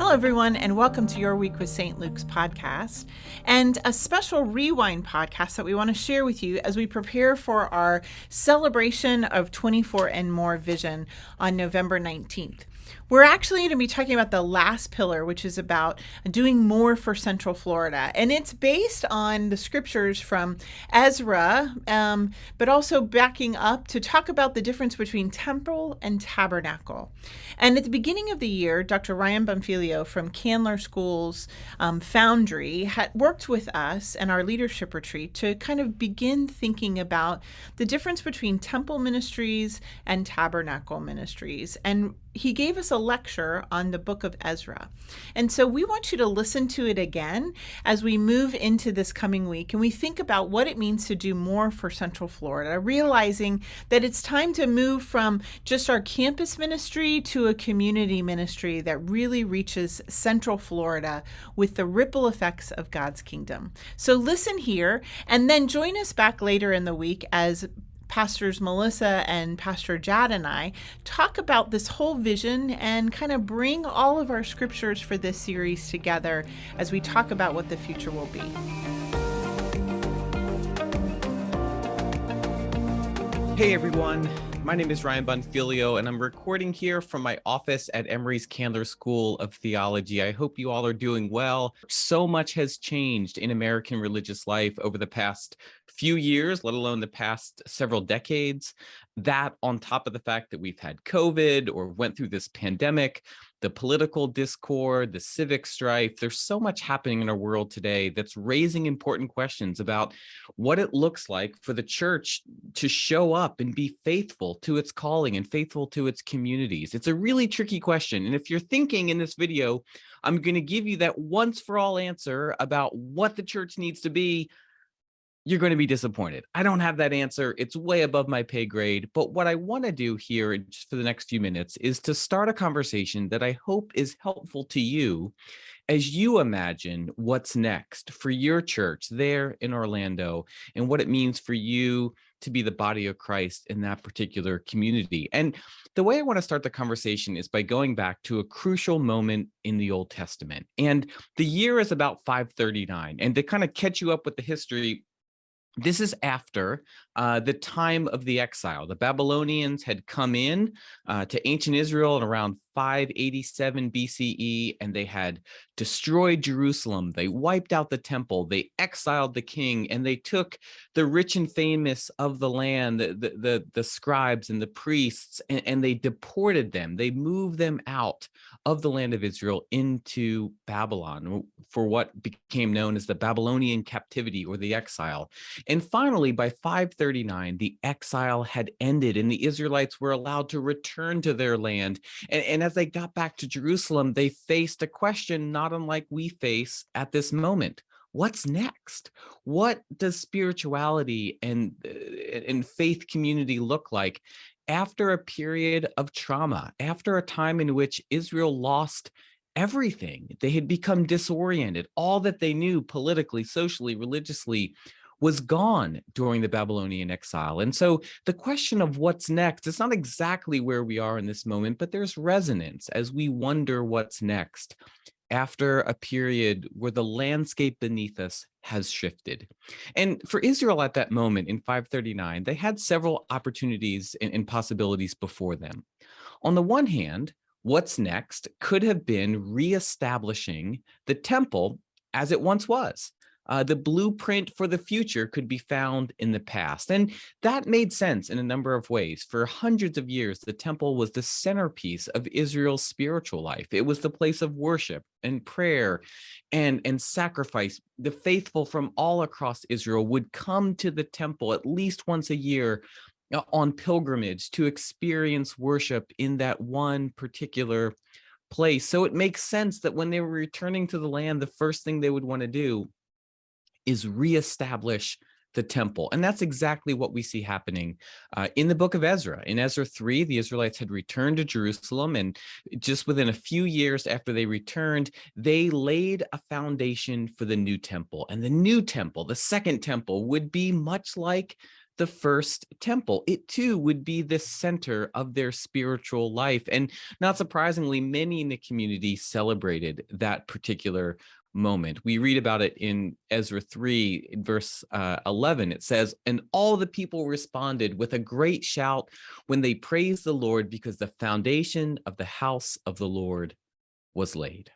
Hello, everyone, and welcome to Your Week with St. Luke's podcast, and a special rewind podcast that we want to share with you as we prepare for our celebration of 24 and More Vision on November 19th. We're actually going to be talking about the last pillar, which is about doing more for Central Florida. And it's based on the scriptures from Ezra, but also backing up to talk about the difference between temple and tabernacle. And at the beginning of the year, Dr. Ryan Bonfiglio from Candler School's Foundry had worked with us and our leadership retreat to kind of begin thinking about the difference between temple ministries and tabernacle ministries. And he gave us a lecture on the book of Ezra. And so we want you to listen to it again as we move into this coming week and we think about what it means to do more for Central Florida, realizing that it's time to move from just our campus ministry to a community ministry that really reaches Central Florida with the ripple effects of God's kingdom. So listen here and then join us back later in the week as Pastors Melissa and Pastor Jad and I talk about this whole vision and kind of bring all of our scriptures for this series together as we talk about what the future will be. Hey everyone, my name is Ryan Bonfiglio and I'm recording here from my office at Emory's Candler School of Theology. I hope you all are doing well. So much has changed in American religious life over the past few years, let alone the past several decades. That on top of the fact that we've had COVID or went through this pandemic, the political discord, the civic strife, there's so much happening in our world today that's raising important questions about what it looks like for the church to show up and be faithful to its calling and faithful to its communities. It's a really tricky question. And if you're thinking in this video, I'm going to give you that once for all answer about what the church needs to be, you're going to be disappointed. I don't have that answer. It's way above my pay grade. But what I want to do here just for the next few minutes is to start a conversation that I hope is helpful to you as you imagine what's next for your church there in Orlando and what it means for you to be the body of Christ in that particular community. And the way I want to start the conversation is by going back to a crucial moment in the Old Testament. And the year is about 539. And to kind of catch you up with the history, this is after the time of the exile. The Babylonians had come in to ancient Israel in around 587 BCE, and they had destroyed Jerusalem. They wiped out the temple. They exiled the king, and they took the rich and famous of the land, the scribes and the priests, and they deported them. They moved them out of the land of Israel into Babylon for what became known as the Babylonian captivity or the exile. And finally, by 539, the exile had ended and the Israelites were allowed to return to their land. And as they got back to Jerusalem, they faced a question not unlike we face at this moment. What's next? What does spirituality and faith community look like after a period of trauma, after a time in which Israel lost everything? They had become disoriented. All that they knew politically, socially, religiously was gone during the Babylonian exile. And so the question of what's next, it's not exactly where we are in this moment, but there's resonance as we wonder what's next after a period where the landscape beneath us has shifted. And for Israel at that moment in 539, they had several opportunities and possibilities before them. On the one hand, what's next could have been reestablishing the temple as it once was. The blueprint for the future could be found in the past. And that made sense in a number of ways. For hundreds of years, the temple was the centerpiece of Israel's spiritual life. It was the place of worship and prayer and sacrifice. The faithful from all across Israel would come to the temple at least once a year on pilgrimage to experience worship in that one particular place. So it makes sense that when they were returning to the land, the first thing they would want to do is reestablish the temple. And that's exactly what we see happening in the book of Ezra. In Ezra 3, the Israelites had returned to Jerusalem, and just within a few years after they returned, they laid a foundation for the new temple. And the new temple, the second temple, would be much like the first temple. It too would be the center of their spiritual life. And not surprisingly, many in the community celebrated that particular moment. We read about it in Ezra 3, in verse 11. It says, "And all the people responded with a great shout when they praised the Lord because the foundation of the house of the Lord was laid."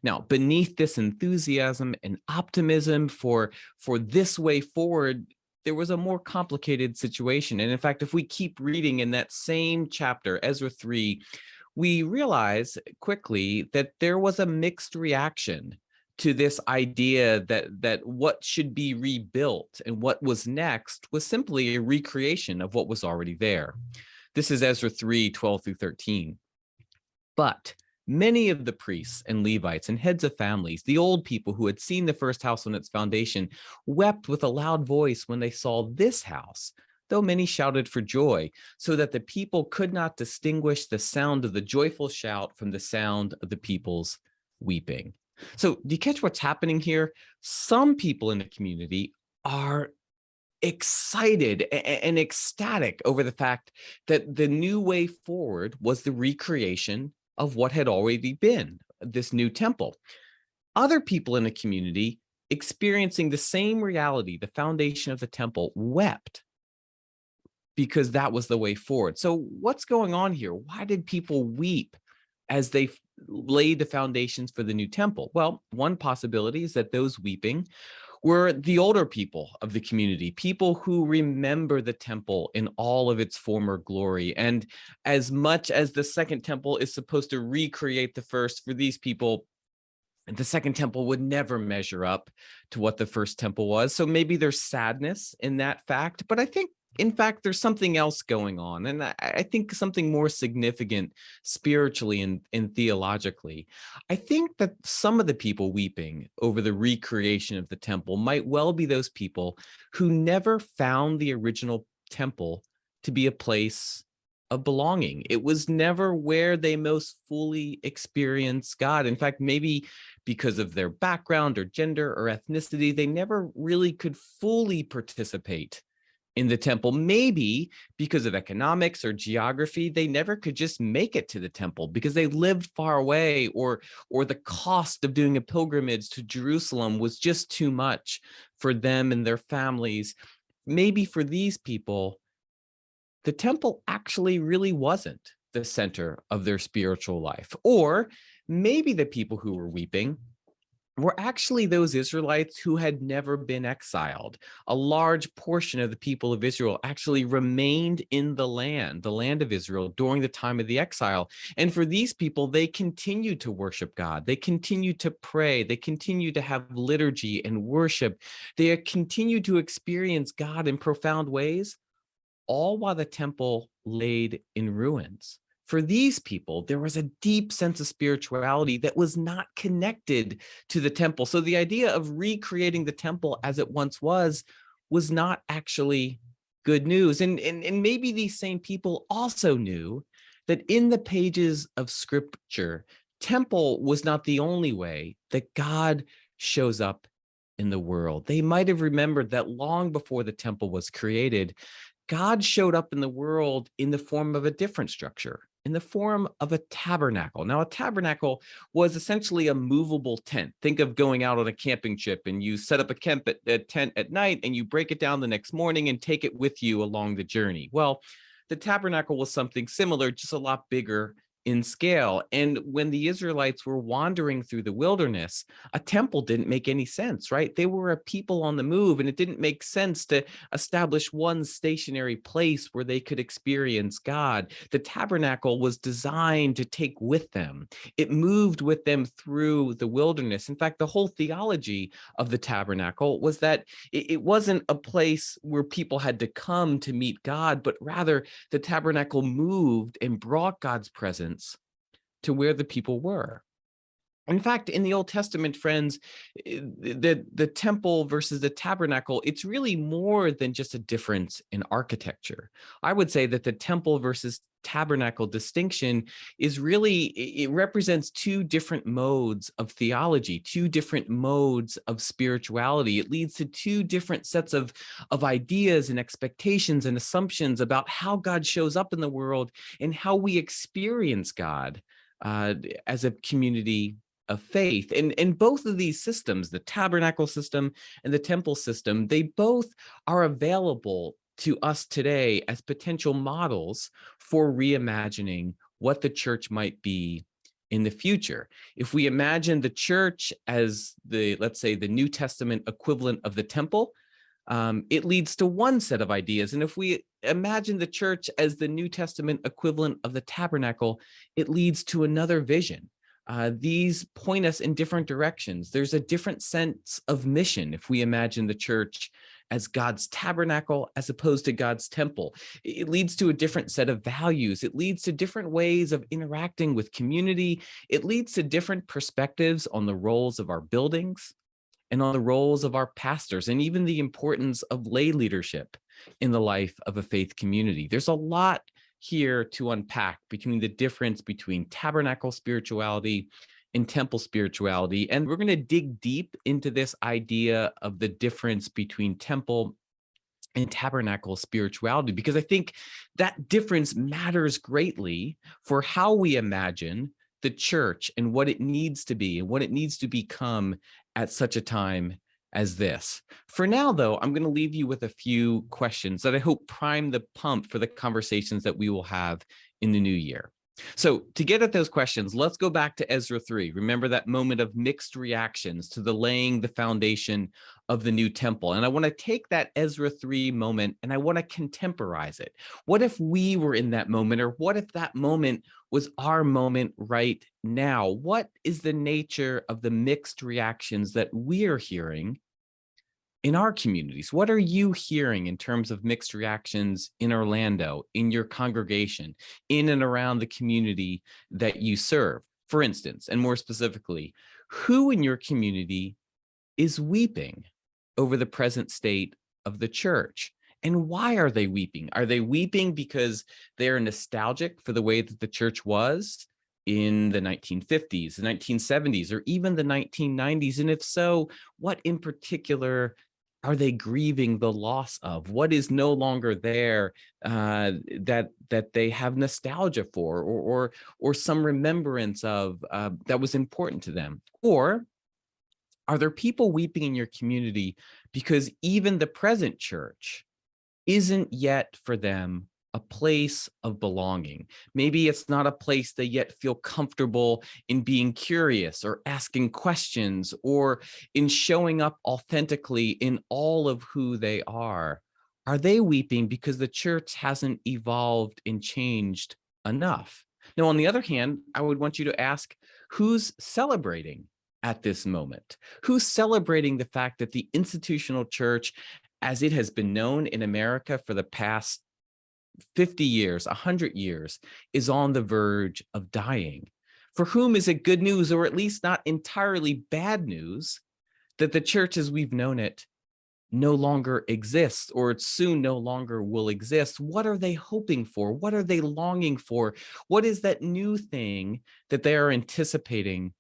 Now, beneath this enthusiasm and optimism for this way forward, there was a more complicated situation. And in fact, if we keep reading in that same chapter, Ezra 3, we realize quickly that there was a mixed reaction to this idea that what should be rebuilt and what was next was simply a recreation of what was already there. This is Ezra 3, 12 through 13. "But many of the priests and Levites and heads of families, the old people who had seen the first house on its foundation, wept with a loud voice when they saw this house, though many shouted for joy, so that the people could not distinguish the sound of the joyful shout from the sound of the people's weeping." So, do you catch what's happening here? Some people in the community are excited and ecstatic over the fact that the new way forward was the recreation of what had already been this new temple. Other people in the community experiencing the same reality, the foundation of the temple, wept because that was the way forward. So, what's going on here? Why did people weep as they laid the foundations for the new temple? Well, one possibility is that those weeping were the older people of the community, people who remember the temple in all of its former glory. And as much as the second temple is supposed to recreate the first, for these people, the second temple would never measure up to what the first temple was. So maybe there's sadness in that fact, but I think in fact, there's something else going on. And I think something more significant spiritually and theologically. I think that some of the people weeping over the recreation of the temple might well be those people who never found the original temple to be a place of belonging. It was never where they most fully experienced God. In fact, maybe because of their background or gender or ethnicity, they never really could fully participate in the temple. Maybe because of economics or geography, they never could just make it to the temple because they lived far away, or the cost of doing a pilgrimage to Jerusalem was just too much for them and their families. Maybe for these people, the temple actually really wasn't the center of their spiritual life. Or maybe the people who were weeping were actually those Israelites who had never been exiled. A large portion of the people of Israel actually remained in the land of Israel during the time of the exile. And for these people, they continued to worship God. They continued to pray. They continued to have liturgy and worship. They continued to experience God in profound ways, all while the temple laid in ruins. For these people, there was a deep sense of spirituality that was not connected to the temple. So the idea of recreating the temple as it once was not actually good news. And maybe these same people also knew that in the pages of scripture, temple was not the only way that God shows up in the world. They might have remembered that long before the temple was created, God showed up in the world in the form of a different structure, in the form of a tabernacle. Now, a tabernacle was essentially a movable tent. Think of going out on a camping trip and you set up a tent at night and you break it down the next morning and take it with you along the journey. Well, the tabernacle was something similar, just a lot bigger in scale. And when the Israelites were wandering through the wilderness, a temple didn't make any sense, right? They were a people on the move, and it didn't make sense to establish one stationary place where they could experience God. The tabernacle was designed to take with them. It moved with them through the wilderness. In fact, the whole theology of the tabernacle was that it wasn't a place where people had to come to meet God, but rather the tabernacle moved and brought God's presence to where the people were. In fact, in the Old Testament, friends, the temple versus the tabernacle, it's really more than just a difference in architecture. I would say that the temple versus tabernacle distinction is really, it represents two different modes of theology, two different modes of spirituality. It leads to two different sets of ideas and expectations and assumptions about how God shows up in the world and how we experience God as a community of faith. And both of these systems, the tabernacle system and the temple system, they both are available to us today as potential models for reimagining what the church might be in the future. If we imagine the church as let's say, the New Testament equivalent of the temple, it leads to one set of ideas. And if we imagine the church as the New Testament equivalent of the tabernacle, it leads to another vision. These point us in different directions. There's a different sense of mission if we imagine the church as God's tabernacle as opposed to God's temple. It leads to a different set of values. It leads to different ways of interacting with community. It leads to different perspectives on the roles of our buildings and on the roles of our pastors, and even the importance of lay leadership in the life of a faith community. There's a lot here to unpack between the difference between tabernacle spirituality and temple spirituality. And we're going to dig deep into this idea of the difference between temple and tabernacle spirituality, because I think that difference matters greatly for how we imagine the church and what it needs to be and what it needs to become at such a time as this. For now, though, I'm going to leave you with a few questions that I hope prime the pump for the conversations that we will have in the new year. So to get at those questions, let's go back to Ezra 3. Remember that moment of mixed reactions to the laying the foundation of the new temple. And I want to take that Ezra 3 moment and I want to contemporize it. What if we were in that moment, or what if that moment was our moment right now? What is the nature of the mixed reactions that we're hearing in our communities? What are you hearing in terms of mixed reactions in Orlando, in your congregation, in and around the community that you serve? For instance, and more specifically, who in your community is weeping over the present state of the church? And why are they weeping? Are they weeping because they're nostalgic for the way that the church was in the 1950s, the 1970s, or even the 1990s? And if so, what in particular are they grieving the loss of? What is no longer there that they have nostalgia for, or some remembrance of that was important to them? Or are there people weeping in your community because even the present church isn't yet for them a place of belonging? Maybe it's not a place they yet feel comfortable in being curious or asking questions or in showing up authentically in all of who they are. Are they weeping because the church hasn't evolved and changed enough? Now, on the other hand, I would want you to ask, who's celebrating at this moment? Who's celebrating the fact that the institutional church, as it has been known in America for the past 50 years, 100 years, is on the verge of dying? For whom is it good news, or at least not entirely bad news, that the church as we've known it no longer exists, or it soon no longer will exist? What are they hoping for? What are they longing for? What is that new thing that they are anticipating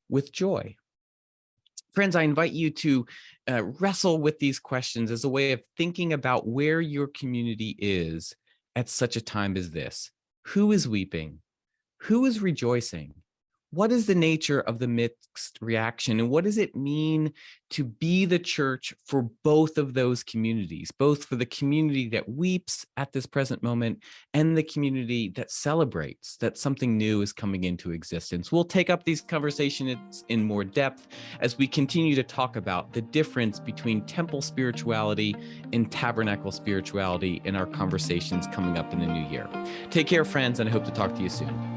with joy? Friends, I invite you to wrestle with these questions as a way of thinking about where your community is at such a time as this. Who is weeping? Who is rejoicing? What is the nature of the mixed reaction? And what does it mean to be the church for both of those communities, both for the community that weeps at this present moment and the community that celebrates that something new is coming into existence? We'll take up these conversations in more depth as we continue to talk about the difference between temple spirituality and tabernacle spirituality in our conversations coming up in the new year. Take care, friends, and I hope to talk to you soon.